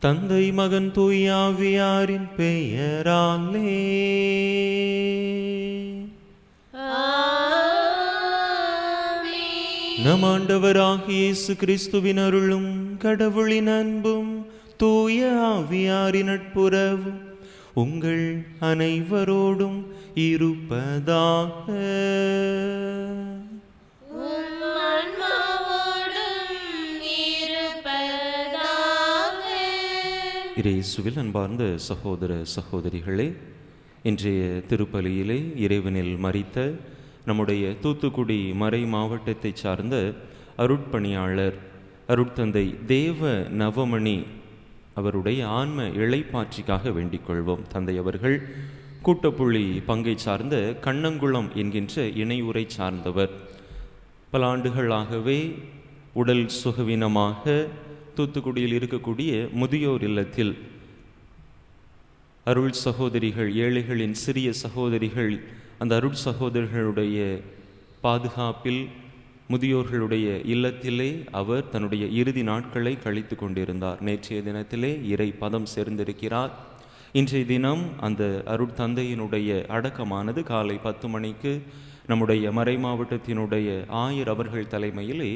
தந்தை மகன் தூயாவியாரின் பெயராலே நம் ஆண்டவராகிய இயேசு கிறிஸ்துவின் அருளும் கடவுளின் அன்பும் தூய ஆவியாரின் நட்புறவும் உங்கள் அனைவரோடும் இருப்பதாக. இயேசுவில் அன்பார்ந்த சகோதர சகோதரிகளே, இன்றைய திருப்பலியிலே இறைவனில் மரித்த நம்முடைய தூத்துக்குடி மறை மாவட்டத்தை சார்ந்த அருட்பணியாளர் அருட்தந்தை தேவ நவமணி அவருடைய ஆன்ம இளைப்பாற்றிக்காக வேண்டிக் கொள்வோம். தந்தை அவர்கள் கூட்டப்புள்ளி பங்கை சார்ந்த கண்ணங்குளம் என்கின்ற இணையூரை சார்ந்தவர். பல ஆண்டுகளாகவே உடல் சுகவீனமாக தூத்துக்குடியில் இருக்கக்கூடிய முதியோர் இல்லத்தில் அருள் சகோதரிகள், ஏழைகளின் சிறிய சகோதரிகள், அந்த அருள் சகோதரிகளுடைய பாதுகாப்பில் முதியோர்களுடைய இல்லத்திலே அவர் தன்னுடைய இறுதி நாட்களை கழித்து கொண்டிருந்தார். நேற்றைய தினத்திலே இறை பதம் சேர்ந்திருக்கிறார். இன்றைய தினம் அந்த அருட்தந்தையினுடைய அடக்கமானது காலை 10 மணிக்கு நம்முடைய மறை மாவட்டத்தினுடைய ஆயர் அவர்கள் தலைமையிலே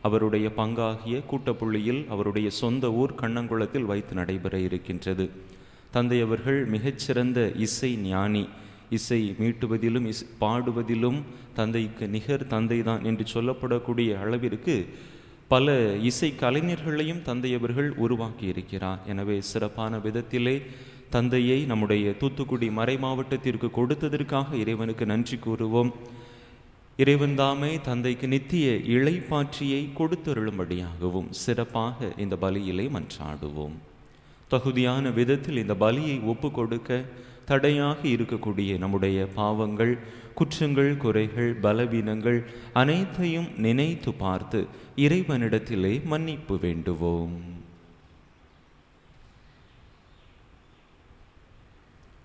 அவருடைய பங்காகிய கூட்டப்புள்ளியில் அவருடைய சொந்த ஊர் கண்ணங்குளத்தில் வைத்து நடைபெற இருக்கின்றது. தந்தை அவர்கள் மிகச்சிறந்த இசை ஞானி. இசை மீட்டுவதிலும் பாடுவதிலும் தந்தைக்கு நிகர் தந்தை தான் என்று சொல்லப்படக்கூடிய அளவிற்கு பல இசை கலைஞர்களையும் தந்தை அவர்கள் உருவாக்கி இருக்கிறார். எனவே சிறப்பான விதத்திலே தந்தையை நம்முடைய தூத்துக்குடி மறை மாவட்டத்திற்கு கொடுத்ததற்காக இறைவனுக்கு நன்றி கூறுவோம். இறைவன் தாமே தந்தைக்கு நித்திய இளைப்பாற்றியை கொடுத்தருளும்படியாகவும் சிறப்பாக இந்த பலியிலே மன்றாடுவோம். தகுதியான விதத்தில் இந்த பலியை ஒப்பு கொடுக்க தடையாக இருக்கக்கூடிய நம்முடைய பாவங்கள், குற்றங்கள், குறைகள், பலவீனங்கள் அனைத்தையும் நினைத்து பார்த்து இறைவனிடத்திலே மன்னிப்பு வேண்டுவோம்.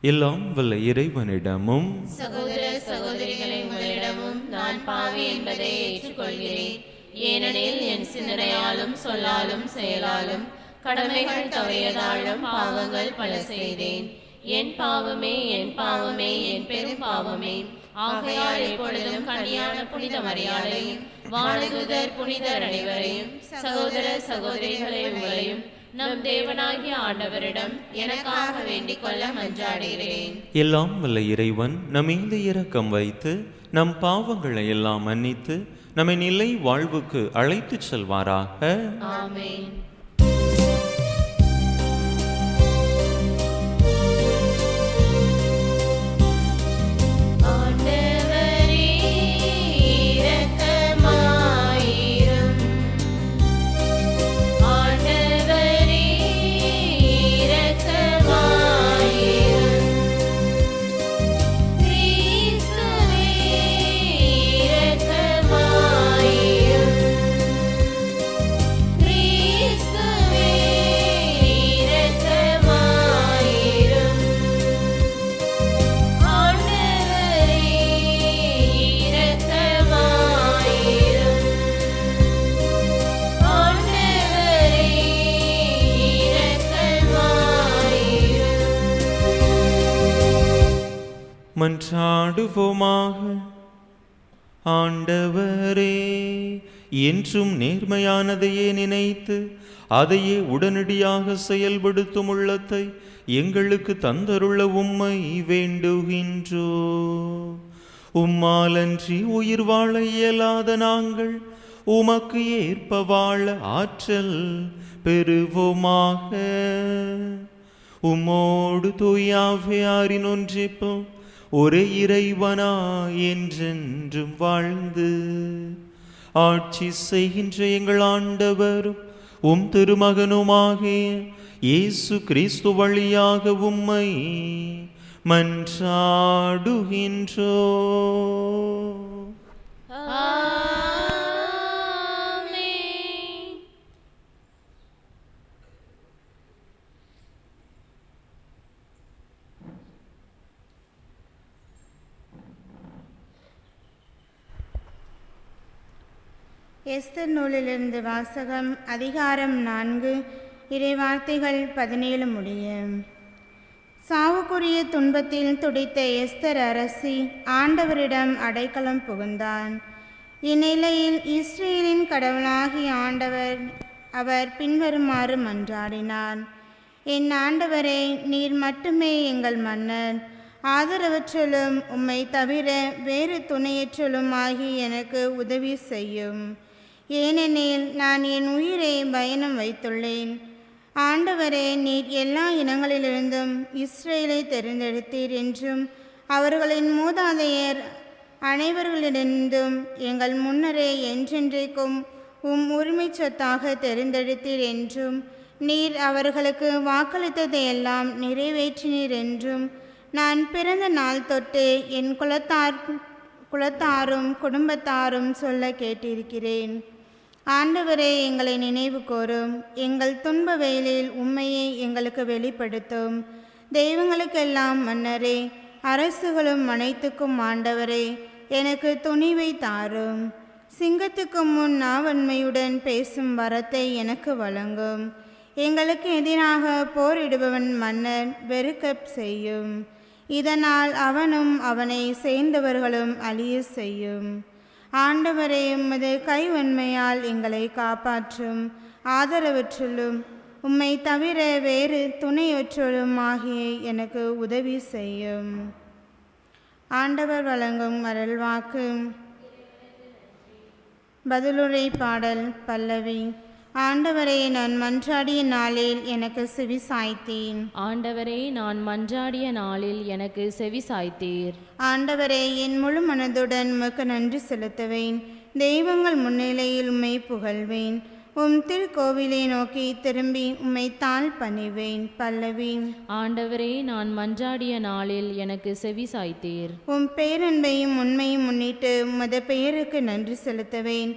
எல்லாம் வல்ல இறைவனிடமும் சகோதர சகோதரிகளை உங்களிடமும் நான் பாவி என்பதை ஏற்றுக்கொள்கிறேன். ஏனெனில் என் சிந்தனையாலும் சொல்லாலும் செயலாலும் கடமைகள் தவறியதாலும் பாவங்கள் பல செய்தேன். என் பாவமே, என் பாவமே, என் பெரும் பாவமே. ஆகையால் எப்பொழுதும் கன்னியான புனித மரியாதையும் வானதூதர் புனிதர் அனைவரையும் சகோதர சகோதரிகளை உங்களையும் நம் தேவனாகிய ஆண்டவரிடம் எனக்காக வேண்டிக் கொள்ள மன்றாடுகிறேன். எல்லாம் வல்ல இறைவன் நம்மீது இரக்கம் வைத்து நம் பாவங்களை எல்லாம் மன்னித்து நம்மை நிலை வாழ்வுக்கு அழைத்து செல்வாராக. ஆமென். மன்றாடுவோமாக. ஆண்டவரே, என்றும் நேர்மையானதையே நினைத்து அதையே உடனடியாக செயல்படுத்தும் உள்ளத்தை எங்களுக்கு தந்தருள உம்மை வேண்டுகின்றோ. உம்மாலன்றி உயிர் வாழ இயலாத நாங்கள் உமக்கு ஏற்ப வாழ ஆற்றல் பெறுவோமாக. உம்மோடு தூயாவியாரின் ஒன்றிப்போம் ஒரே இறைவனா என்றென்றும் வாழ்ந்து ஆட்சி செய்கின்ற எங்கள் ஆண்டவரும் உம் திருமகனுமாகிய இயேசு கிறிஸ்து வழியாக உம்மை மன்றாடுகின்றோ. எஸ்தர் நூலிலிருந்து வாசகம். அதிகாரம் 4. இறைவார்த்தைகள் 17 முடிய. சாவுக்குரிய துன்பத்தில் துடித்த எஸ்தர் அரசி ஆண்டவரிடம் அடைக்கலம் புகுந்தான். இந்நிலையில் இஸ்ரேலின் கடவுளாகிய ஆண்டவர் அவர் பின்வருமாறு மன்றாடினார்: என் ஆண்டவரே, நீர் மட்டுமே எங்கள் மன்னர். ஆதரவற்றலும் உம்மை தவிர வேறு துணையற்றலும் ஆகி எனக்கு உதவி செய்யும். ஏனெனில் நான் என் உயிரை பயணம் வைத்துள்ளேன். ஆண்டவரே, நீர் எல்லா இனங்களிலிருந்தும் இஸ்ரேலை தெரிந்தெடுத்தீர் என்றும் அவர்களின் மூதாதையர் அனைவர்களிலிருந்தும் எங்கள் முன்னரே என்றென்றைக்கும் உம் உரிமை சொத்தாக தெரிந்தெடுத்தீர் என்றும் நீர் அவர்களுக்கு வாக்களித்ததையெல்லாம் நிறைவேற்றினீர் என்றும் நான் பிறந்த நாள் தொட்டு என் குலத்தாரும் குடும்பத்தாரும் சொல்ல கேட்டிருக்கிறேன். ஆண்டவரே, எங்களை நினைவு கூரும். எங்கள் துன்ப வேளையில் உம்மையை எங்களுக்கு வெளிப்படுத்தும். தெய்வங்களுக்கெல்லாம் மன்னரே, அரசுகளும் அனைத்துக்கும் ஆண்டவரே, எனக்கு துணிவை தாரும். சிங்கத்துக்கு முன் நாவன்மையுடன் பேசும் வரத்தை எனக்கு வழங்கும். எங்களுக்கு எதிராக போரிடுபவன் மன்னர் வெறுக்கப் செய்யும். இதனால் அவனும் அவனை சேர்ந்தவர்களும் அழிய செய்யும். ஆண்டவரே, உமது கைவன்மையால் எங்களை காப்பாற்றும். ஆதரவற்றலும் உம்மை தவிர வேறு துணையற்றலும் ஆகிய எனக்கு உதவி செய்யும். ஆண்டவர் வழங்கும் அருள்வாக்கு. பதிலுரை பாடல் பல்லவி. ஆண்டவரே, நான் மன்றாடிய நாளில் எனக்கு செவி சாய்த்தீர். ஆண்டவரே, நான் மன்றாடிய நாளில் எனக்கு செவி சாய்த்தீர். ஆண்டவரே, என் முழு மனதுடன் உமக்கு நன்றி செலுத்துவேன். தெய்வங்கள் முன்னிலையில் உம்மை புகழ்வேன். உம் திருக்கோவிலை நோக்கி திரும்பி உம்மை தாழ் பணிவேன். பல்லவி. ஆண்டவரே, நான் மன்றாடிய நாளில் எனக்கு செவி சாய்த்தீர். உம் பேரன்பையும் உண்மையும் முன்னிட்டு உமது பெயருக்கு நன்றி செலுத்துவேன்.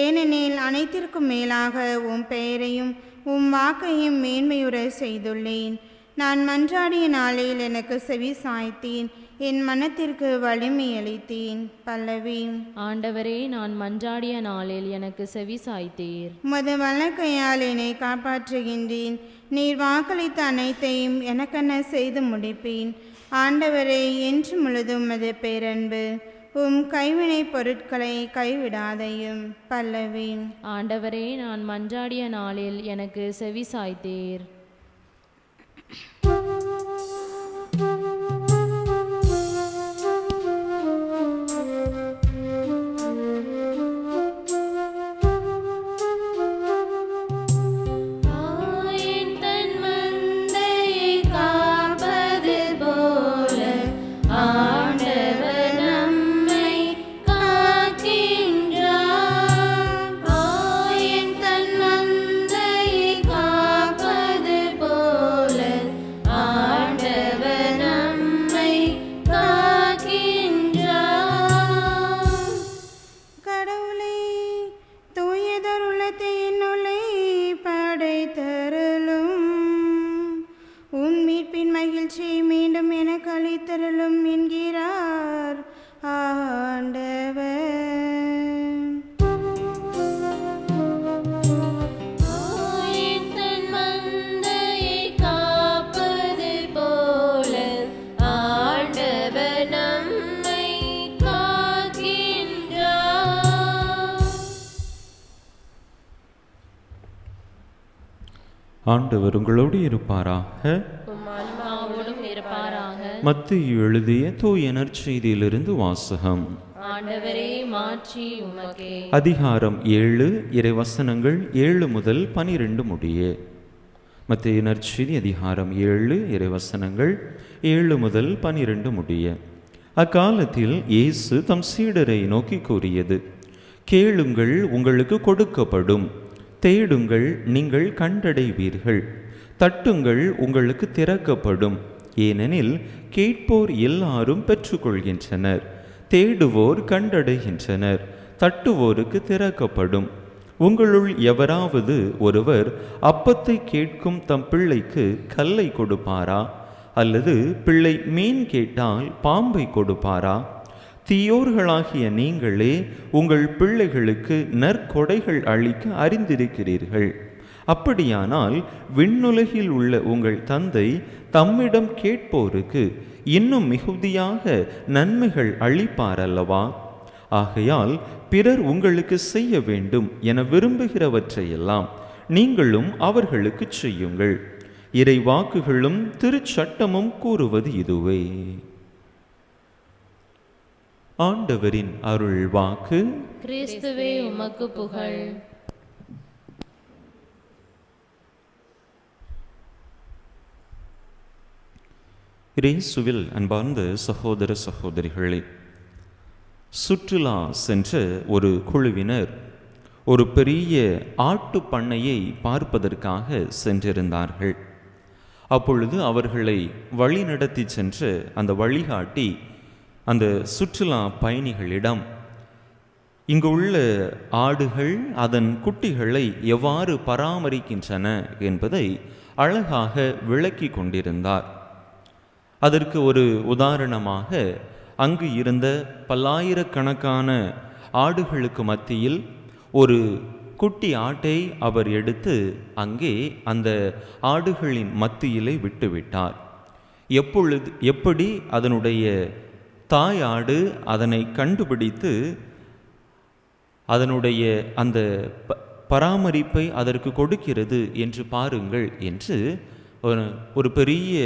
ஏனெனில் அனைத்திற்கும் மேலாக உம் பெயரையும் உம் வாக்கையும் மேன்மையுற செய்துள்ளேன். நான் மன்றாடிய நாளில் எனக்கு செவி சாய்த்தேன். என் மனத்திற்கு வலிமை அளித்தேன். பல்லவி. ஆண்டவரே, நான் மன்றாடிய நாளில் எனக்கு செவி சாய்த்தீர். உமது வலக்கையால் என்னை காப்பாற்றுகின்றேன். நீர் வாக்களித்த அனைத்தையும் எனக்கென செய்து முடிப்பேன். ஆண்டவரே, என்று முழுதும் உமது பேரன்பு. உம் கைவினை பொருட்களை கைவிடாதையும். பல்லவி. ஆண்டவரே, நான் மன்றாடிய நாளில் எனக்கு செவி சாய்த்தீர். ஆண்டவர் உங்களோடு இருப்பாராக. மத்தேயு எழுதிய தூய நற்செய்தியிலிருந்து வாசகம். ஆண்டவரே, மாட்சி உமக்கே. அதிகாரம் 7, இறைவசனங்கள் 7 முதல் 12 முடிய. மத்தேயு நற்செய்தி அதிகாரம் 7, இறைவசனங்கள் 7 முதல் 12 முடிய. அக்காலத்தில் இயேசு தம் சீடரை நோக்கி கூறியது: கேளுங்கள், உங்களுக்கு கொடுக்கப்படும். தேடுங்கள், நீங்கள் கண்டடைவீர்கள். தட்டுங்கள், உங்களுக்கு திறக்கப்படும். ஏனெனில் கேட்போர் எல்லாரும் பெற்றுக்கொள்கின்றனர், தேடுவோர் கண்டடைகின்றனர், தட்டுவோருக்கு திறக்கப்படும். உங்களுள் எவராவது ஒருவர் அப்பத்தை கேட்கும் தம் பிள்ளைக்கு கல்லை கொடுப்பாரா? அல்லது பிள்ளை மீன் கேட்டால் பாம்பை கொடுப்பாரா? தீயோர்களாகிய நீங்களே உங்கள் பிள்ளைகளுக்கு நற்கொடைகள் அளிக்க அறிந்திருக்கிறீர்கள். அப்படியானால் விண்ணுலகில் உள்ள உங்கள் தந்தை தம்மிடம் கேட்போருக்கு இன்னும் மிகுதியாக நன்மைகள் அளிப்பார் அல்லவா? ஆகையால் பிறர் உங்களுக்கு செய்ய வேண்டும் என விரும்புகிறவற்றையெல்லாம் நீங்களும் அவர்களுக்கு செய்யுங்கள். இறை வாக்குகளும் திருச்சட்டமும் கூறுவது இதுவே. ஆண்டவரின் அருள் வாக்கு. கிறிஸ்துவே உமக்கு புகழ். இயேசுவில் அன்பார்ந்த சகோதர சகோதரிகளே, சுற்றுலா சென்ற ஒரு குழுவினர் ஒரு பெரிய ஆட்டு பண்ணையை பார்ப்பதற்காக சென்றிருந்தார்கள். அப்பொழுது அவர்களை வழி நடத்தி சென்ற அந்த வழிகாட்டி அந்த சுற்றுலா பயணிகளிடம் இங்கு உள்ள ஆடுகள் அதன் குட்டிகளை எவ்வாறு பராமரிக்கின்றன என்பதை அழகாக விளக்கி கொண்டிருந்தார். அதற்கு ஒரு உதாரணமாக அங்கு இருந்த பல்லாயிரக்கணக்கான ஆடுகளுக்கு மத்தியில் ஒரு குட்டி ஆட்டை அவர் எடுத்து அங்கே அந்த ஆடுகளின் மத்தியிலே விட்டுவிட்டார். எப்படி அதனுடைய தாய் ஆடு அதனை கண்டுபிடித்து அதனுடைய அந்த பராமரிப்பை அதற்கு கொடுக்கிறது என்று பாருங்கள் என்று ஒரு பெரிய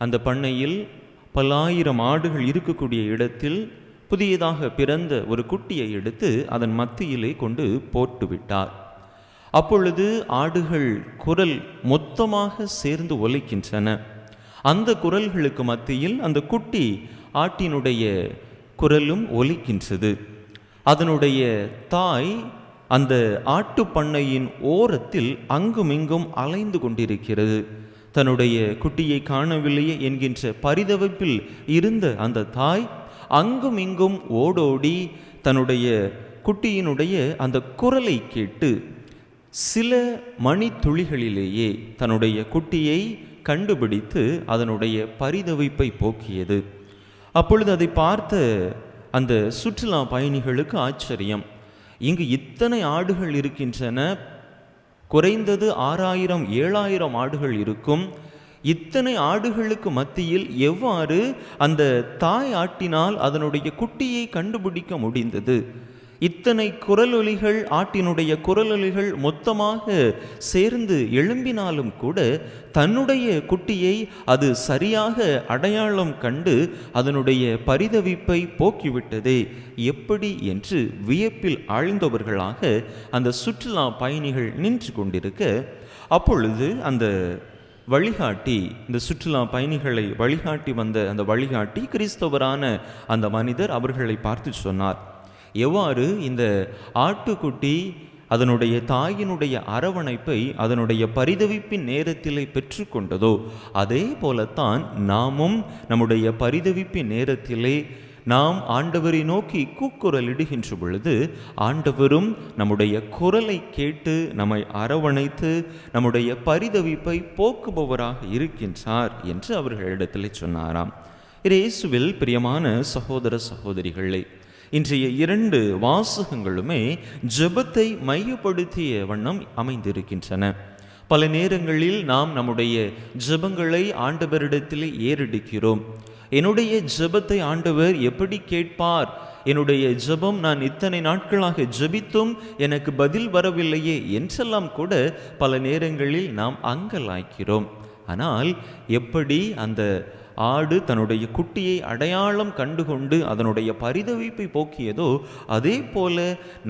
அந்த பண்ணையில் பல்லாயிரம் ஆடுகள் இருக்கக்கூடிய இடத்தில் புதியதாக பிறந்த ஒரு குட்டியை எடுத்து அதன் மத்தியிலே கொண்டு போட்டுவிட்டார். அப்பொழுது ஆடுகள் குரல் மொத்தமாக சேர்ந்து ஒலிக்கின்றன. அந்த குரல்களுக்கு மத்தியில் அந்த குட்டி ஆட்டினுடைய குரலும் ஒலிக்கின்றது. அதனுடைய தாய் அந்த ஆட்டு பண்ணையின் ஓரத்தில் அங்குமிங்கும் அலைந்து கொண்டிருக்கிறது. தன்னுடைய குட்டியை காணவில்லையே என்கின்ற பரிதவிப்பில் இருந்த அந்த தாய் அங்கும் இங்கும் ஓடோடி தன்னுடைய குட்டியினுடைய அந்த குரலை கேட்டு சில மணித்துளிகளிலேயே தன்னுடைய குட்டியை கண்டுபிடித்து அதனுடைய பரிதவிப்பை போக்கியது. அப்பொழுது அதை பார்த்த அந்த சுற்றுலா பயணிகளுக்கு ஆச்சரியம். இங்கு இத்தனை ஆடுகள் இருக்கின்றன, குறைந்தது 6000 7000 ஆடுகள் இருக்கும். இத்தனை ஆடுகளுக்கு மத்தியில் எவ்வாறு அந்த தாய் ஆட்டினால் அதனுடைய குட்டியை கண்டுபிடிக்க முடிந்தது? இத்தனை குரலொலிகள், ஆட்டினுடைய குரலொலிகள் மொத்தமாக சேர்ந்து எழும்பினாலும் கூட தன்னுடைய குட்டியை அது சரியாக அடையாளம் கண்டு அதனுடைய பரிதவிப்பை போக்கிவிட்டதே எப்படி என்று வியப்பில் ஆழ்ந்தவர்களாக அந்த சுற்றுலா பயணிகள் நின்று கொண்டிருக்க, அப்பொழுது அந்த வழிகாட்டி, இந்த சுற்றுலா பயணிகளை வழிகாட்டி வந்த அந்த வழிகாட்டி கிறிஸ்தவரான அந்த மனிதர் அவர்களை பார்த்து சொன்னார், எவ்வாறு இந்த ஆட்டுக்குட்டி அதனுடைய தாயினுடைய அரவணைப்பை அதனுடைய பரிதவிப்பின் நேரத்திலே பெற்றுக்கொண்டதோ அதே போலத்தான் நாமும் நம்முடைய பரிதவிப்பின் நேரத்திலே நாம் ஆண்டவரை நோக்கி கூக்குரலிடுகின்ற பொழுது ஆண்டவரும் நம்முடைய குரலை கேட்டு நம்மை அரவணைத்து நம்முடைய பரிதவிப்பை போக்குபவராக இருக்கின்றார் என்று அவர்களிடத்திலே சொன்னாராம். இயேசுவில் பிரியமான சகோதர சகோதரிகளே, இன்றைய 2 வாசகங்களுமே ஜெபத்தை மையப்படுத்திய வண்ணம் அமைந்திருக்கின்றன. பல நேரங்களில் நாம் நம்முடைய ஜெபங்களை ஆண்டவரிடத்திலே ஏறெடுக்கிறோம். என்னுடைய ஜெபத்தை ஆண்டவர் எப்படி கேட்பார்? என்னுடைய ஜெபம் நான் இத்தனை நாட்களாக ஜெபித்தும் எனக்கு பதில் வரவில்லையே என்றெல்லாம் கூட பல நேரங்களில் நாம் அங்கலாய்க்கிறோம். ஆனால் எப்படி அந்த ஆடு தன்னுடைய குட்டியை அடையாளம் கண்டுகொண்டு அதனுடைய பரிதவிப்பை போக்கியதோ அதே போல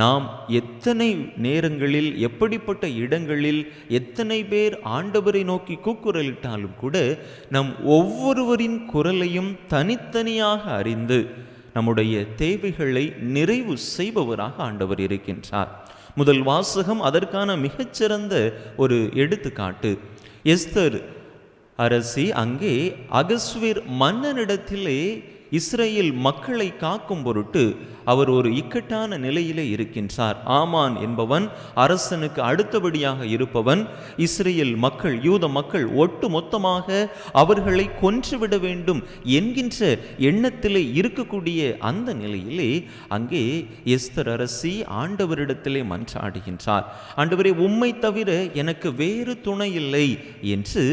நாம் எத்தனை நேரங்களில், எப்படிப்பட்ட இடங்களில், எத்தனை பேர் ஆண்டவரை நோக்கி கூக்குரலிட்டாலும் கூட நம் ஒவ்வொருவரின் குரலையும் தனித்தனியாக அறிந்து நம்முடைய தேவைகளை நிறைவு செய்பவராக ஆண்டவர் இருக்கின்றார். முதல் வாசகம் அதற்கான மிகச்சிறந்த ஒரு எடுத்துக்காட்டு. எஸ்தர் அரசி அங்கே அகஸ்வேர் மன்னனிடத்திலே இஸ்ரேல் மக்களை காக்கும் பொருட்டு அவர் ஒரு இக்கட்டான நிலையிலே இருக்கின்றார். ஆமான் என்பவன் அரசனுக்கு அடுத்தபடியாக இருப்பவன். இஸ்ரேல் மக்கள், யூத மக்கள் ஒட்டு மொத்தமாக அவர்களை கொன்றுவிட வேண்டும் என்கின்ற எண்ணத்திலே இருக்கக்கூடிய அந்த நிலையிலே அங்கே எஸ்தர் அரசி ஆண்டவரிடத்திலே மன்றாடுகின்றார். ஆண்டவரே, உம்மை தவிர எனக்கு வேறு துணை இல்லை என்று,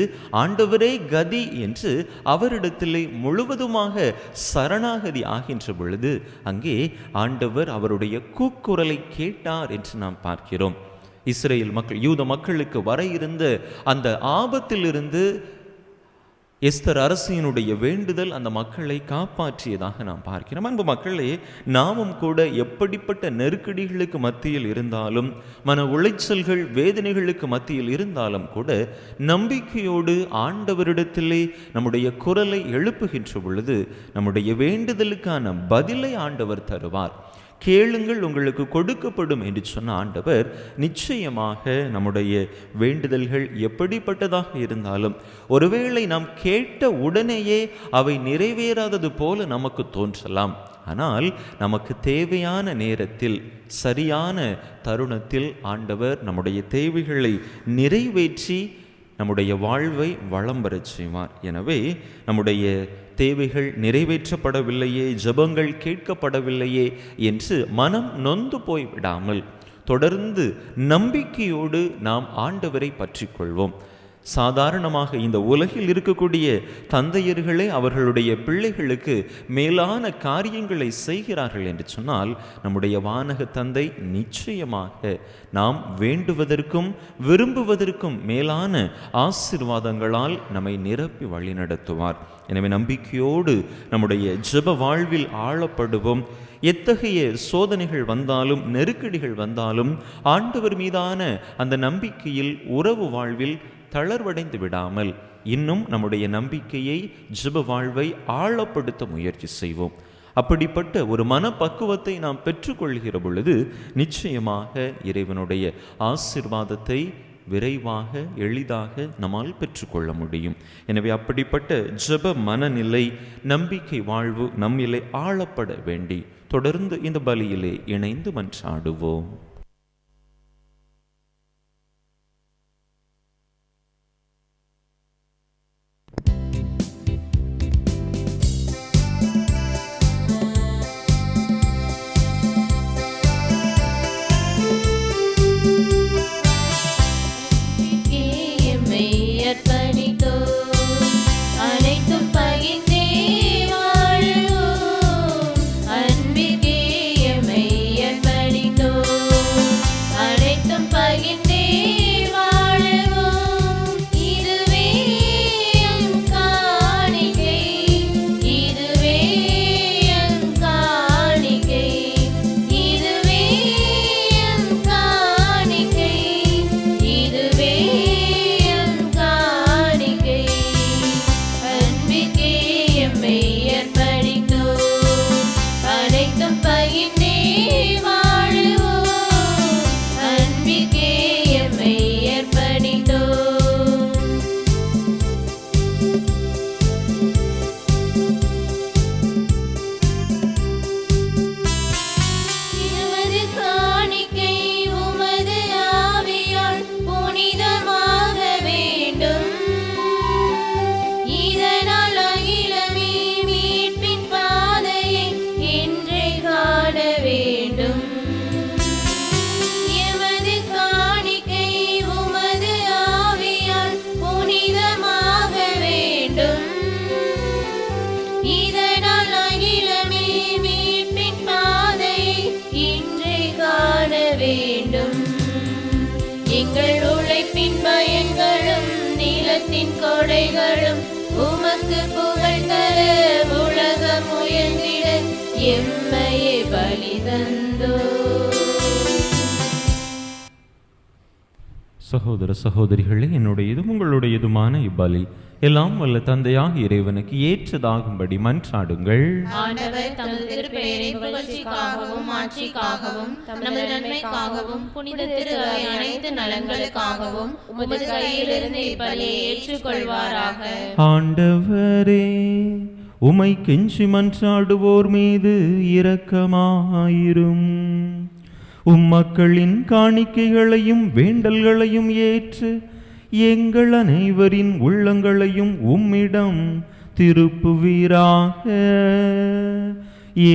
ஆண்டவரே கதி என்று அவரிடத்திலே முழுவதுமாக சரணாகதி ஆகின்ற பொழுது அங்கே ஆண்டவர் அவருடைய கூக்குரலை கேட்டார் என்று நாம் பார்க்கிறோம். இஸ்ரேல் மக்கள், யூத மக்களுக்கு வர இருந்த அந்த ஆபத்திலிருந்து எஸ்தர் அரசியினுடைய வேண்டுதல் அந்த மக்களை காப்பாற்றியதாக நாம் பார்க்கிறோம். அன்பு மக்களே, நாமும் கூட எப்படிப்பட்ட நெருக்கடிகளுக்கு மத்தியில் இருந்தாலும், மன உளைச்சல்கள், வேதனைகளுக்கு மத்தியில் இருந்தாலும் கூட நம்பிக்கையோடு ஆண்டவரிடத்திலே நம்முடைய குரலை எழுப்புகின்ற பொழுது நம்முடைய வேண்டுதலுக்கான பதிலை ஆண்டவர் தருவார். கேளுங்கள் உங்களுக்கு கொடுக்கப்படும் என்று சொன்ன ஆண்டவர் நிச்சயமாக நம்முடைய வேண்டுதல்கள் எப்படிப்பட்டதாக இருந்தாலும், ஒருவேளை நாம் கேட்ட உடனேயே அவை நிறைவேறாதது போல நமக்கு தோன்றலாம். ஆனால் நமக்கு தேவையான நேரத்தில், சரியான தருணத்தில் ஆண்டவர் நம்முடைய தேவைகளை நிறைவேற்றி நம்முடைய வாழ்வை வளம் பெறச் செய்வார். எனவே நம்முடைய தேவைகள் நிறைவேற்றப்படவில்லையே, ஜெபங்கள் கேட்கப்படவில்லையே என்று மனம் நொந்து போய் விடாமல் தொடர்ந்து நம்பிக்கையோடு நாம் ஆண்டவரை பற்றி கொள்வோம். சாதாரணமாக இந்த உலகில் இருக்கக்கூடிய தந்தையர்களே அவர்களுடைய பிள்ளைகளுக்கு மேலான காரியங்களை செய்கிறார்கள் என்று சொன்னால், நம்முடைய வானக தந்தை நிச்சயமாக நாம் வேண்டுவதற்கும் விரும்புவதற்கும் மேலான ஆசீர்வாதங்களால் நம்மை நிரப்பி வழிநடத்துவார். எனவே நம்பிக்கையோடு நம்முடைய ஜெப வாழ்வில் ஆழப்படுவோம். எத்தகைய சோதனைகள் வந்தாலும், நெருக்கடிகள் வந்தாலும் ஆண்டவர் மீதான அந்த நம்பிக்கையில், உறவு வாழ்வில் தளர்வடைந்து விடாமல் இன்னும் நம்முடைய நம்பிக்கையை, ஜெப வாழ்வை ஆழப்படுத்த முயற்சி செய்வோம். அப்படிப்பட்ட ஒரு மனப்பக்குவத்தை நாம் பெற்றுக்கொள்கிற பொழுது நிச்சயமாக இறைவனுடைய ஆசீர்வாதத்தை விரைவாக, எளிதாக நம்மால் பெற்றுக்கொள்ள முடியும். எனவே அப்படிப்பட்ட ஜெப மனநிலை, நம்பிக்கை வாழ்வு நம்மிலே ஆழப்பட வேண்டி தொடர்ந்து இந்த பலியிலே இணைந்து மன்றாடுவோம். எங்கள் உழைப்பின் பயன்களும் நீலத்தின் கொடைகளும் உமக்கு புகழ் தர உலகம் உயர்ந்திட எம்மையே பலி தந்தோ. சகோதர சகோதரிகளே, என்னுடையதும் உங்களுடையதுமான இப்பலி எல்லாம் வல்ல தந்தையாக இறைவனுக்கு ஏற்றதாகும்படி மன்றாடுங்கள். ஆண்டவர் தமது திருப்பெயரின் புகழ்ச்சிக்காகவும் ஆட்சிக்காகவும் நமது நன்மைக்காகவும் புனித திரு அனைத்து நலன்களுக்காகவும் உமது கையிலிருந்து இப்பலியை ஏற்றுக்கொள்வாராக. ஆண்டவரே, உமை கெஞ்சி மன்றாடுவோர் மீது இரக்கமாயிரும். மக்களின் காணிக்கைகளையும் வேண்டல்களையும் ஏற்று எங்கள் அனைவரின் உள்ளங்களையும் உம்மிடம் திருப்புவீராக.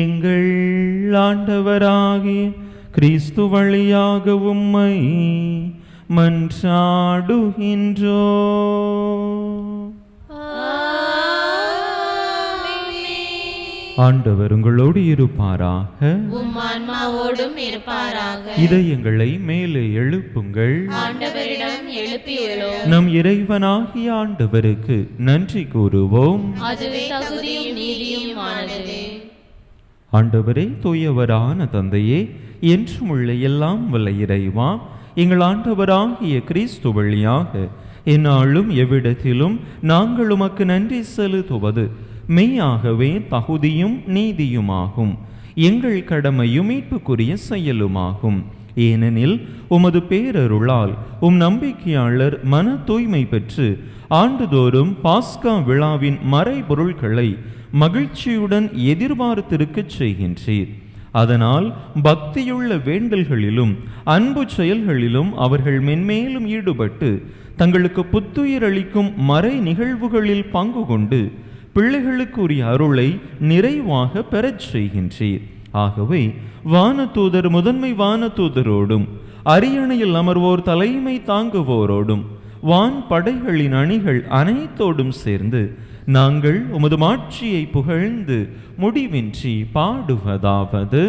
எங்கள் ஆண்டவராகிய கிறிஸ்து வழியாக உம்மை மன்றாடுகின்றோ. ஆண்டவர் உங்களோடு இருப்பாராக. உம் ஆன்மாவோடும் இருப்பாராக. இதயங்களை மேலே எழுப்புங்கள். ஆண்டவரிடம் எழுப்பியுள்ளோம். நம் இறைவனாகிய ஆண்டவருக்கு நன்றி கூறுவோம். அதுவே தகுதியும் நீதியுமானது. ஆண்டவரே, தூயவரான தந்தையே, என்றும் உள்ள எல்லாம் வல்ல இறைவா, எங்கள் ஆண்டவராகிய கிறிஸ்து வழியாக எந்நாளும் எவ்விடத்திலும் நாங்கள் உமக்கு நன்றி செலுத்துவது மெய்யாகவே தகுதியும் நீதியுமாகும். எங்கள் கடமையும் மீட்புக்குரிய செயலுமாகும். ஏனெனில் உமது பேரருளால் நம்பிக்கையாளர் மன தூய்மை பெற்று ஆண்டுதோறும் பாஸ்கா விழாவின் மறைபொருள்களை மகிழ்ச்சியுடன் எதிர்பார்த்திருக்கச் செய்கின்றீர். அதனால் பக்தியுள்ள வேண்டல்களிலும் அன்பு செயல்களிலும் அவர்கள் மென்மேலும் ஈடுபட்டு தங்களுக்கு புத்துயிர் அளிக்கும் மறை நிகழ்வுகளில் பங்கு கொண்டு பிள்ளைகளுக்குரிய அருளை நிறைவாக பெறச் செய்கின்றீர். ஆகவே வானதூதர் முதன்மை வானதூதரோடும் அரியணையில் அமர்வோர் தலைமை தாங்குவோரோடும் வான் படைகளின் அணிகள் அனைத்தோடும் சேர்ந்து நாங்கள் உமது மாட்சியை புகழ்ந்து முடிவின்றி பாடுவதாவது: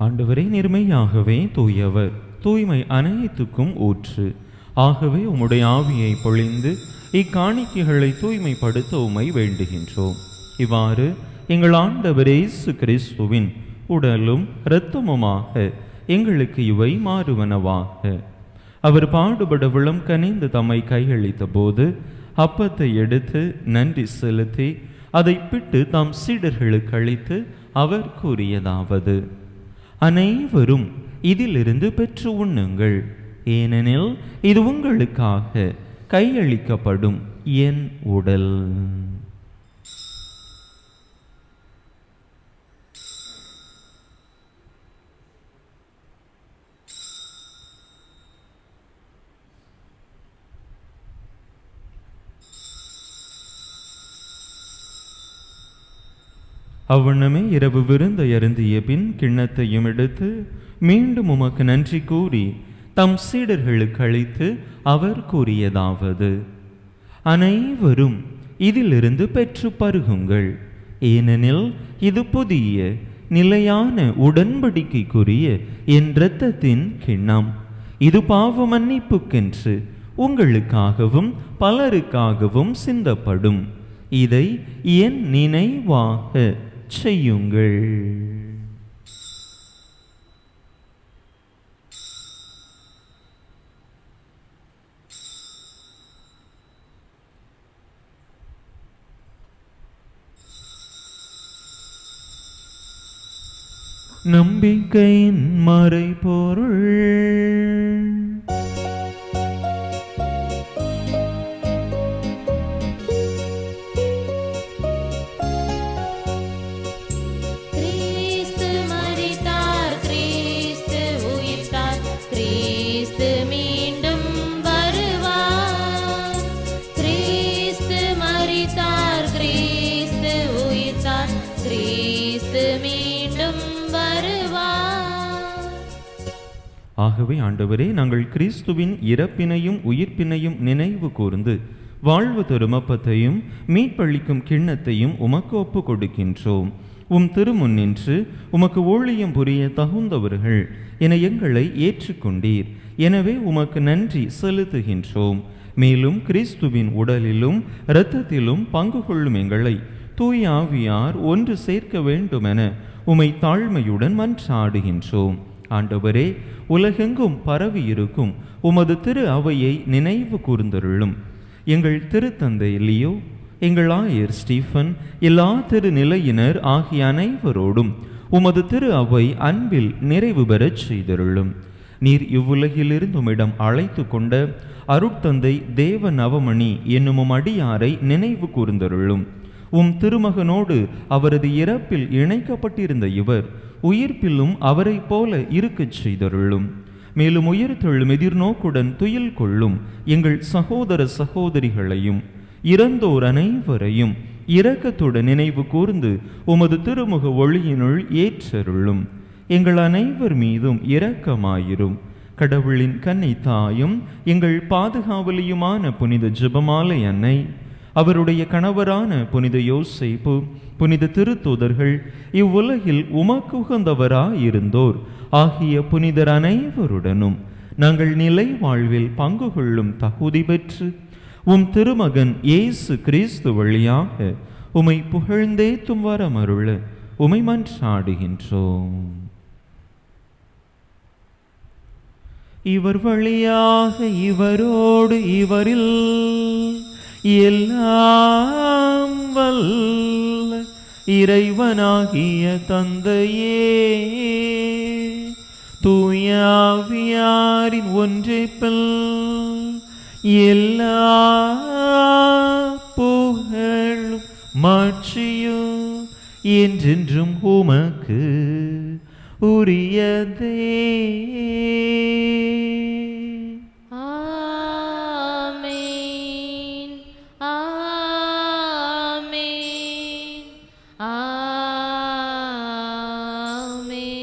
ஆண்டவரே, நேர்மையாகவே தூயவர், தூய்மை அனைத்துக்கும் ஊற்று. ஆகவே உம்முடைய ஆவியை பொழிந்து இக்காணிக்கைகளை தூய்மைப்படுத்த உம்மை வேண்டுகின்றோம். இவ்வாறு எங்கள் ஆண்டவர் இயேசு கிறிஸ்துவின் உடலும் இரத்தமுமாக எங்களுக்கு இவை மாறுவனவாக. அவர் பாடுபட விளம் கனிந்து தம்மை கையளித்த போது அப்பத்தை எடுத்து நன்றி செலுத்தி அதை பிட்டு தாம் சீடர்களுக்கு அளித்து அவர் கூறியதாவது: அனைவரும் இதிலிருந்து பெற்று உண்ணுங்கள், ஏனெனில் இது உங்களுக்காக கையளிக்கப்படும் என் உடல். அவ்வண்ணமே இரவு விருந்தை அருந்திய பின் கிண்ணத்தையும் எடுத்து மீண்டும் உமக்கு நன்றி கூறி தம் சீடர்களுக்கு அளித்து அவர் கூறியதாவது: அனைவரும் இதிலிருந்து பெற்று பருகுங்கள், ஏனெனில் இது புதிய நிலையான உடன்படிக்கைக்குரிய என் இரத்தத்தின் கிண்ணம். இது பாவ மன்னிப்புக்கென்று உங்களுக்காகவும் பலருக்காகவும் சிந்தப்படும். இதை என் நினைவாக செய்யுங்கள். நம்பிக்கையின் மறைபொருள். ஆகவே ஆண்டவரே, நாங்கள் கிறிஸ்துவின் இறப்பினையும் உயிர்ப்பினையும் நினைவு கூர்ந்து வாழ்வு தரும் அப்பத்தையும் மீட்பளிக்கும் கிண்ணத்தையும் உமக்கு ஒப்பு கொடுக்கின்றோம். உம் திருமுன்னின்று உமக்கு ஊழியம் புரிய தகுந்தவர்கள் என எங்களை ஏற்றுக்கொண்டீர். எனவே உமக்கு நன்றி செலுத்துகின்றோம். மேலும் கிறிஸ்துவின் உடலிலும் இரத்தத்திலும் பங்கு கொள்ளும் எங்களை தூய ஆவியார் ஒன்று சேர்க்க வேண்டுமென உமை தாழ்மையுடன் மன்றாடுகின்றோம். ஆண்டவரே, உலகெங்கும் பரவி இருக்கும் உமது திரு அவையை நினைவு கூர்ந்தருளும். எங்கள் திருத்தந்தை லியோ, எங்கள் ஆயர் ஸ்டீஃபன், எல்லா திருநிலையினர் ஆகிய அனைவரோடும் உமது திரு அவை அன்பில் நிறைவு பெறச் செய்தருளும். நீர் இவ்வுலகிலிருந்து உம்மிடம் அழைத்து கொண்ட அருட்தந்தை தேவ நவமணி என்னும் அடியாரை நினைவு கூர்ந்தருளும். உம் திருமகனோடு அவரது இறப்பில் இணைக்கப்பட்டிருந்த இவர் உயிர்ப்பிலும் அவரை போல இருக்கச் செய்தருளும். மேலும் உயிர்த்தெழும் எதிர்நோக்குடன் துயில் கொள்ளும் எங்கள் சகோதர சகோதரிகளையும் இறந்தோர் அனைவரையும் இரக்கத்துடன் நினைவு கூர்ந்து உமது திருமுக ஒளியினுள் ஏற்றருளும். எங்கள் அனைவர் மீதும் இரக்கமாயிரும். கடவுளின் கன்னை தாயும் எங்கள் பாதுகாவலியுமான புனித ஜெபமாலை அன்னை, அவருடைய கணவரான புனித யோசேப்பு, புனித திருத்தூதர்கள், இவ்வுலகில் உமக்கு உகந்தவராயிருந்தோர் ஆகிய புனிதர் அனைவருடனும் நாங்கள் நிலை வாழ்வில் பங்கு கொள்ளும் தகுதி பெற்று உம் திருமகன் இயேசு கிறிஸ்து வழியாக உமை புகழ்ந்தேத்தும் வரமருள உமை மன்றாடுகின்றோம். இவர் வழியாக இவரோடு இவரில் எல்லாம் வல்ல இறைவனாகிய தந்தையே, தூய ஆவியாரின் ஒன்றிப்பில் எல்லா புகழும் மாட்சியும் என்றென்றும் உமக்கு உரியதே. ஆமென், ஆமென், ஆமென்.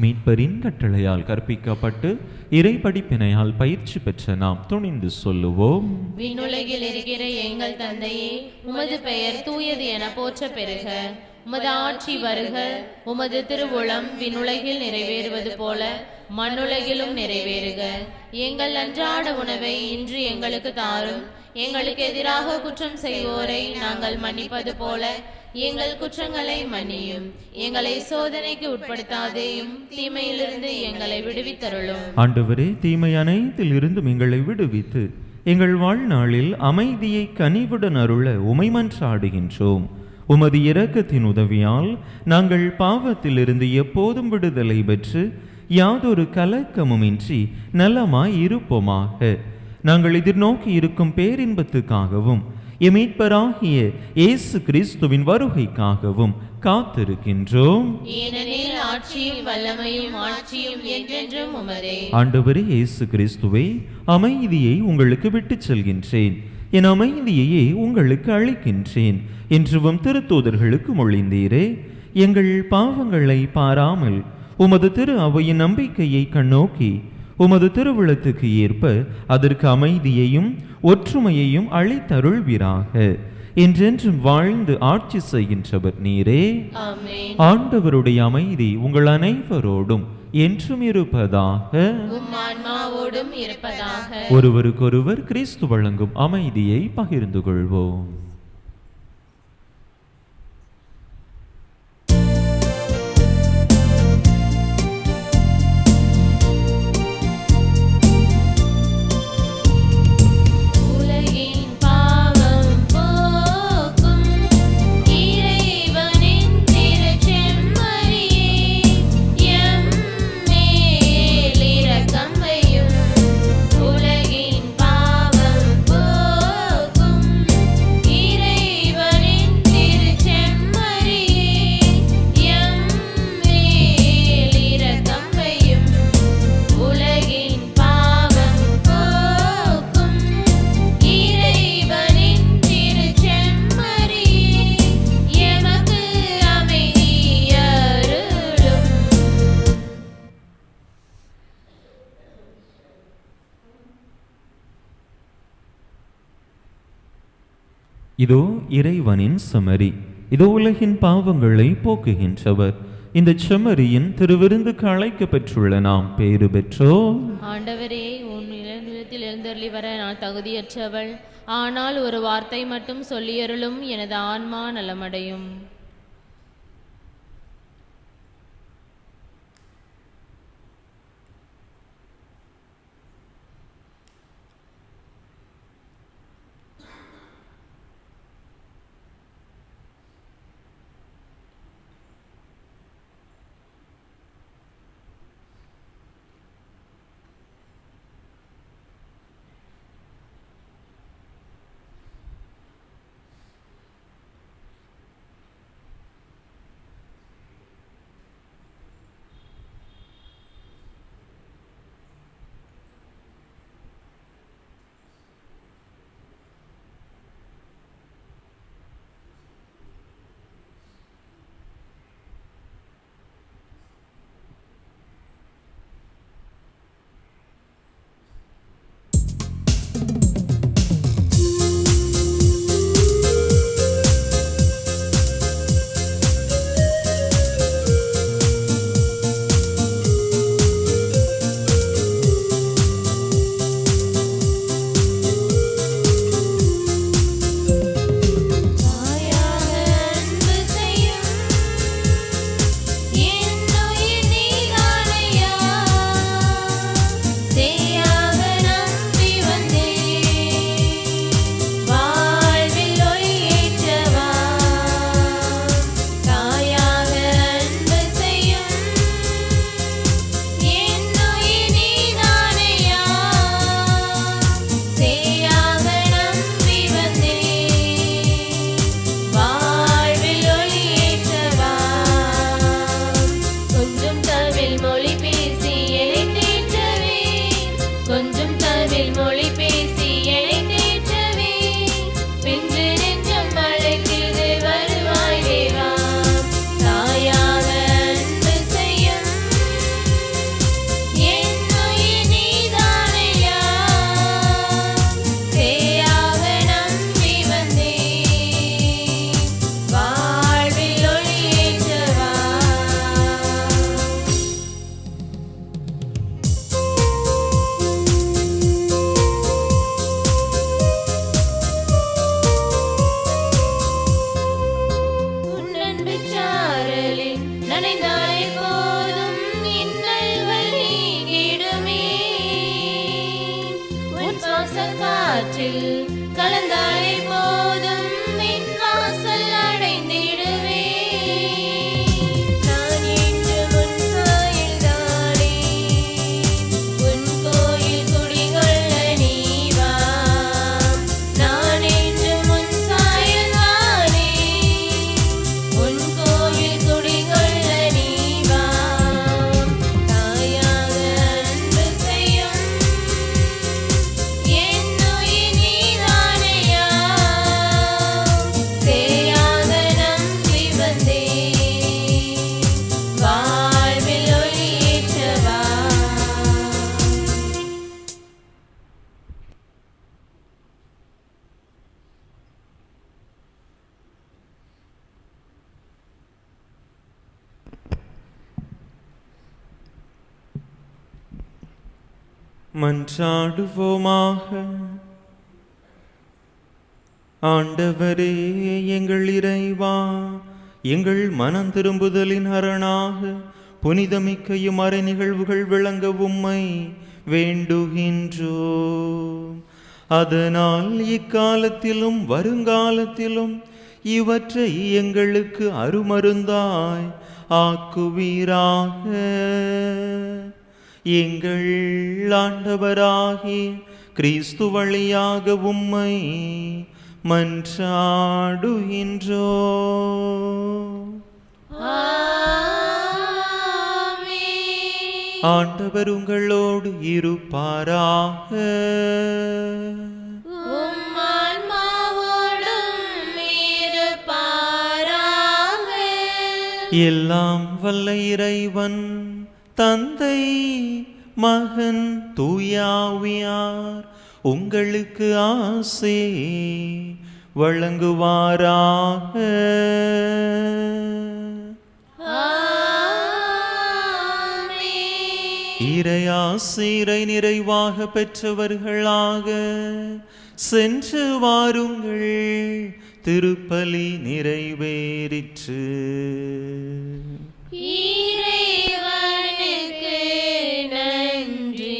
மீட்பரின் கட்டளையால் கற்பிக்கப்பட்டு இறைபடிப்பினையால் பயிற்சி பெற்ற நாம் துணிந்து சொல்லுவோம். விண்ணுலகில் இருக்கிற எங்கள் தந்தையே, உமது பெயர் தூயது என போற்ற பெறுக. உமது ஆட்சி வருக. உமது திருவுளம் விண்ணுலகில் நிறைவேறுவது போல மண்ணுலகிலும் நிறைவேறுக. எங்கள் அன்றாட உணவை இன்று எங்களுக்கு தாரும். எங்களுக்கு எதிராக குற்றம் செய்வோரை நாங்கள் மன்னிப்பது போல எங்கள் குற்றங்களை மன்னியும். எங்களை சோதனைக்கு உட்படுத்தாதேயும், தீமையிலிருந்து எங்களை விடுவித்தருளும். ஆண்டவரே, தீமை அனைத்தில் இருந்தும் எங்களை விடுவித்து எங்கள் வாழ்நாளில் அமைதியை கனிவுடன் அருள உமை மன்றாடுகின்றோம். உமது இரக்கத்தின் உதவியால் நாங்கள் பாவத்திலிருந்து எப்போதும் விடுதலை பெற்று யாதொரு கலக்கமுமின்றி நலமாய் இருப்போமாக. நாங்கள் எதிர்நோக்கி இருக்கும் பேரின்பத்துக்காகவும் எமீட்பராகிய இயேசு கிறிஸ்துவின் வருகைக்காகவும் காத்திருக்கின்றோம். ஏனெனில் ஆட்சியும் வல்லமையும் ஆட்சியும் என்றென்றும் உமதே. ஆண்டவரே இயேசு கிறிஸ்துவே, அமைதியை உங்களுக்கு விட்டுச் செல்கின்றேன், என் அமைதியையே உங்களுக்கு அளிக்கின்றேன் என்றும் திருத்தூதர்களுக்கு மொழிந்தீரே. எங்கள் பாவங்களை பாராமல் உமது திரு அவையின் நம்பிக்கையை கண்ணோக்கி உமது திருவுளத்துக்கு ஏற்ப அதற்கு அமைதியையும் ஒற்றுமையையும் அளித்தருள்வீராக. என்றென்றும் வாழ்ந்து ஆட்சி செய்கின்றவர் நீரே. ஆமென். ஆண்டவருடைய அமைதி உங்கள் அனைவரோடும் என்றும் இருப்பதாக. உம் ஆன்மாவோடும் இருப்பதாக. ஒருவருக்கொருவர் கிறிஸ்து வழங்கும் அமைதியை பகிர்ந்து கொள்வோம். உலகின் பாவம் போக்கும் இதோ இறைவனின் செம்மறி, இதோ உலகின் பாவங்களை போக்குகின்றவர். இந்த செம்மறியின் திருவிருந்துக்கு அழைக்க பெற்றுள்ள நாம் பேறு பெற்றோம். ஆண்டவரே, உன் இல்லத்தில் எழுந்தருளி வர நான் தகுதியற்றவள். ஆனால் ஒரு வார்த்தை மட்டும் சொல்லியருளும், எனது ஆன்மா நலமடையும். மன்றாடுவோமாக. ஆண்டவரே, எங்கள் இறைவா, எங்கள் மனம் திரும்புதலின் அரணாக புனிதமிக்கையும் அறை நிகழ்வுகள் விளங்க உம்மை வேண்டுகின்றோம். அதனால் இக்காலத்திலும் வருங்காலத்திலும் இவற்றை எங்களுக்கு அருமருந்தாய் ஆக்குவீராக. எங்கள் ஆண்டவராகிய கிறிஸ்து வழியாக உம்மை மன்றாடுகின்றோம். ஆண்டவர் உங்களோடு இருப்பாராக. எல்லாம் வல்ல இறைவன் தந்தை மகன் தூயாவியார் உங்களுக்கு ஆசே வழங்குவாராக. இறையாசிரை நிறைவாக பெற்றவர்களாக சென்று வாருங்கள். திருப்பலி நிறைவேறிற்று. இறைவனுக்கு நன்றி.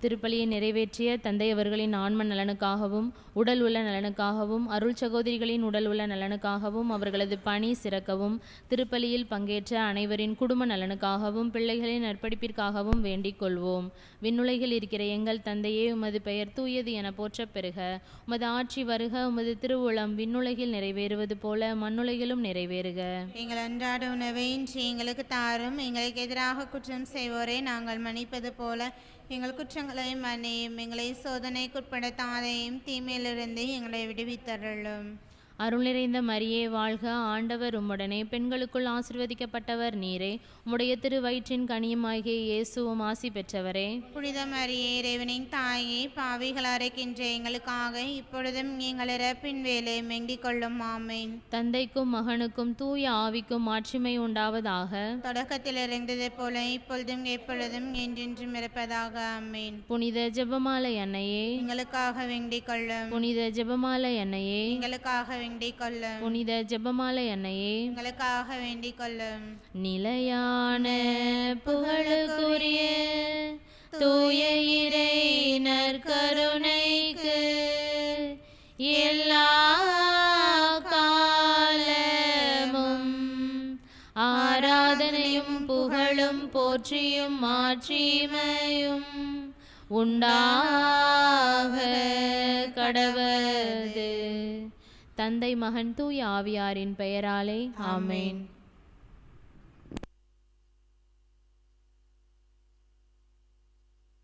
திருப்பலியை நிறைவேற்றிய தந்தை அவர்களின் ஆன்ம நலனுக்காகவும் உடல் உள்ள நலனுக்காகவும் அருள் சகோதரிகளின் உடல் உள்ள நலனுக்காகவும் அவர்களது பணி சிறக்கவும் திருப்பலியில் பங்கேற்ற அனைவரின் குடும்ப நலனுக்காகவும் பிள்ளைகளின் நற்படிப்பிற்காகவும் வேண்டிக் கொள்வோம். விண்ணுலகில் இருக்கிற எங்கள் தந்தையே, உமது பெயர் தூயது என போற்றப் பெறுக. உமது ஆட்சி வருக. உமது திருவுளம் விண்ணுலகில் நிறைவேறுவது போல மண்ணுலகிலும் நிறைவேறுக. எங்கள் அன்றாட உணவை இன்று எங்களுக்கு தாரும். எங்களுக்கு எதிராக குற்றம் செய்வோரை நாங்கள் மன்னிப்பது போல எங்கள் குற்றங்களை மன்னியும். எங்களை சோதனைக்குட்படுத்தாதையும் தீமையிலிருந்து எங்களை விடுவித்தருளும். அருள் நிறைந்த மரியே வாழ்க. ஆண்டவர் உம்முடனே, பெண்களுக்குள் ஆசீர்வதிக்கப்பட்டவர் நீரே. உம்முடைய திரு வயிற்றின் கனியுமாகிய இயேசுவும் ஆசி பெற்றவரே. புனித மரியே, இறைவனின் தாயே, பாவிகளாக இருக்கின்ற எங்களுக்காக இப்பொழுதும் எங்கள் இறப்பின் வேலை வேண்டிக் கொள்ளும். ஆமேன். தந்தைக்கும் மகனுக்கும் தூய ஆவிக்கும் மாட்சிமை உண்டாவதாக. தொடக்கத்தில் இருந்தது போல இப்பொழுதும் எப்பொழுதும் என்றென்றும் இருப்பதாக. ஆமேன். புனித ஜெபமாலை அன்னையே, எங்களுக்காக வேண்டிக் கொள்ளும். புனித ஜெபமாலை அன்னையே, எங்களுக்காக வேண்டிக் கொள்ளும். புனித ஜெபமாலை அன்னையே, எங்களுக்காக வேண்டிக் கொள்ளும். நிலையான புகழுக்குரிய தூய இறை நற்கருணைக்கு எல்லா காலமும் ஆராதனையும் புகழும் போற்றியும் மாட்சிமையும் உண்டாக கடவது. தந்தை மகன் தூய ஆவியாரின் பெயராலே ஆமேன்.